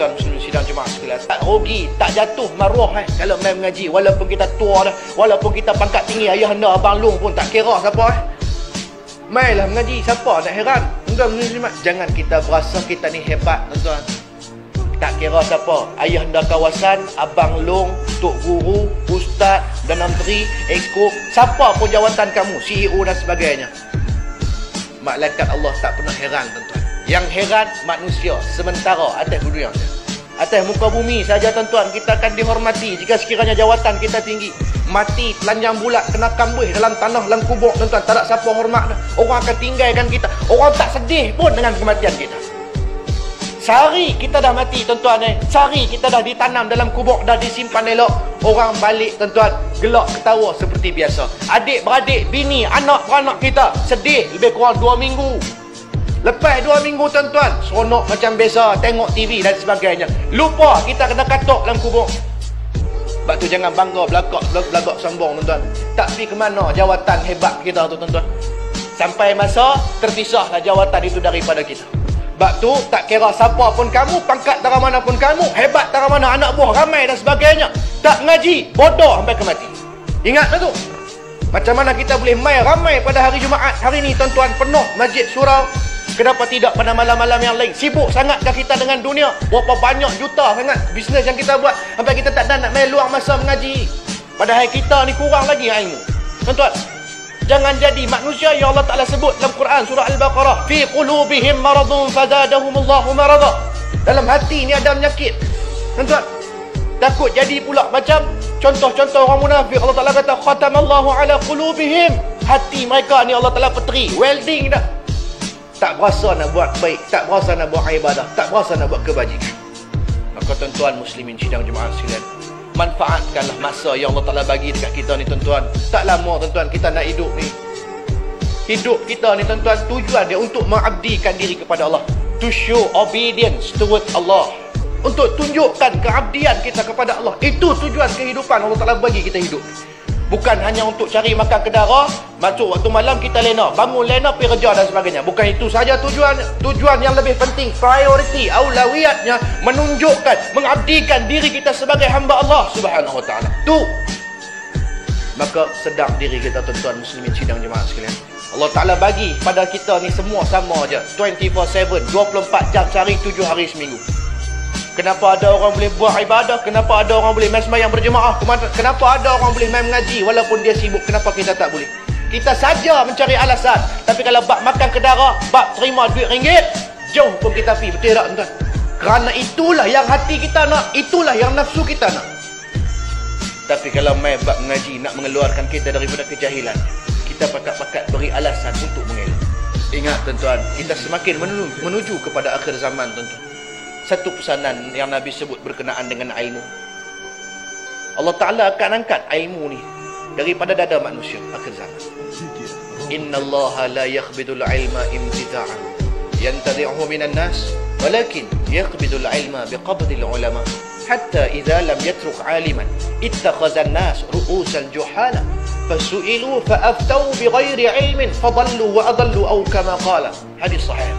tuan-tuan muslim sidang jemaah sekalian. Tak rugi, tak jatuh maruah kalau mai mengaji. Walaupun kita tua dah, walaupun kita pangkat tinggi, ayah anda, abang long pun tak kira siapa mailah mengaji, siapa nak heran. Tuan-tuan muslimat, jangan kita berasa kita ni hebat tuan-tuan. Tak kira siapa, ayah anda kawasan, abang long, tok guru, ustaz, dan menteri, exco, siapa pun jawatan kamu, CEO dan sebagainya. Malaikat Allah tak pernah heran tuan-tuan. Yang heran manusia sementara atas dunia saja. Atas muka bumi saja tuan-tuan, kita akan dihormati jika sekiranya jawatan kita tinggi. Mati telanjang bulat, kena kambuh dalam tanah, dalam kubur tuan-tuan, tak ada siapa hormat dah. Orang akan tinggalkan kita. Orang tak sedih pun dengan kematian kita. Sehari kita dah mati tuan-tuan sehari kita dah ditanam dalam kubur, dah disimpan elok. Orang balik tuan-tuan, gelak ketawa seperti biasa. Adik-beradik, bini, anak-beranak kita sedih lebih kurang 2 minggu. Lepas 2 minggu tuan-tuan, seronok macam biasa, tengok TV dan sebagainya. Lupa kita kena katok dalam kubur. Sebab tu jangan bangga belagak sombong tuan-tuan. Tak pergi ke mana jawatan hebat kita tu tuan-tuan. Sampai masa terpisahlah jawatan itu daripada kita. Sebab tu tak kira siapa pun kamu, pangkat dari mana pun kamu, hebat dari mana, anak buah ramai dan sebagainya, tak ngaji, bodoh sampai ke mati. Ingatlah tu. Macam mana kita boleh mai ramai pada hari Jumaat hari ni tuan-tuan, penuh masjid surau. Kenapa tidak pada malam-malam yang lain? Sibuk sangatkah kita dengan dunia? Berapa banyak juta sangat bisnes yang kita buat sampai kita tak ada nak main luang masa mengaji. Padahal kita ni kurang lagi ilmu. Tuan-tuan, jangan jadi manusia yang Allah Ta'ala sebut dalam Quran surah Al-Baqarah, fi qulubihim maradun fazadahumullahu marada. Dalam hati ni ada penyakit. Tuan-tuan, takut jadi pula macam contoh-contoh orang munafik. Allah Ta'ala kata khatamallahu ala qulubihim. Hati mereka ni Allah Ta'ala peteri, welding dah. Tak berasa nak buat baik, tak berasa nak buat ibadah, tak berasa nak buat kebajikan. Maka tuan-tuan muslimin sidang jemaah sekalian, manfaatkanlah masa yang Allah Ta'ala bagi dekat kita ni tuan-tuan. Tak lama tuan-tuan kita nak hidup ni. Hidup kita ni tuan-tuan, tujuan dia untuk mengabdikan diri kepada Allah. To show obedience towards Allah. Untuk tunjukkan keabdian kita kepada Allah. Itu tujuan kehidupan Allah Ta'ala bagi kita hidup. Bukan hanya untuk cari makan kedara, masuk waktu malam kita lena, bangun lena, pergi kerja dan sebagainya. Bukan itu saja tujuan. Tujuan yang lebih penting, priority, aulawiyatnya, menunjukkan, mengabdikan diri kita sebagai hamba Allah Subhanahu Wa Ta'ala. Tu. Maka sedar diri kita tuan-tuan muslimin sidang jemaah sekalian. Allah Ta'ala bagi pada kita ni semua sama aja, 24/7, 24 jam sehari, 7 hari seminggu. Kenapa ada orang boleh buat ibadah? Kenapa ada orang boleh main sembahyang berjemaah? Kenapa ada orang boleh main mengaji walaupun dia sibuk? Kenapa kita tak boleh? Kita saja mencari alasan. Tapi kalau bab makan kedara, bab terima duit ringgit, jauh pun kita pergi. Betul tak tuan? Kerana itulah yang hati kita nak, itulah yang nafsu kita nak. Tapi kalau main bab mengaji nak mengeluarkan kita daripada kejahilan, kita pakat-pakat beri alasan untuk mengelak. Ingat tuan-tuan, kita semakin menuju kepada akhir zaman tuan-tuan. Satu pesanan yang Nabi sebut berkenaan dengan ilmu. Allah Ta'ala akan angkat ilmu ni daripada dada manusia akhir zaman. Inna Allah la yakhbidul ilma imtida'an yantadi'uhu minan nas walakin yakhbidul ilma biqabdil ulama hatta idha lam yatruk aliman ittakhazan nas ru'usan juhala fasu'ilu fa'aftau bighairi ilmin fadallu wa adallu aw kama qala. Hadis sahih.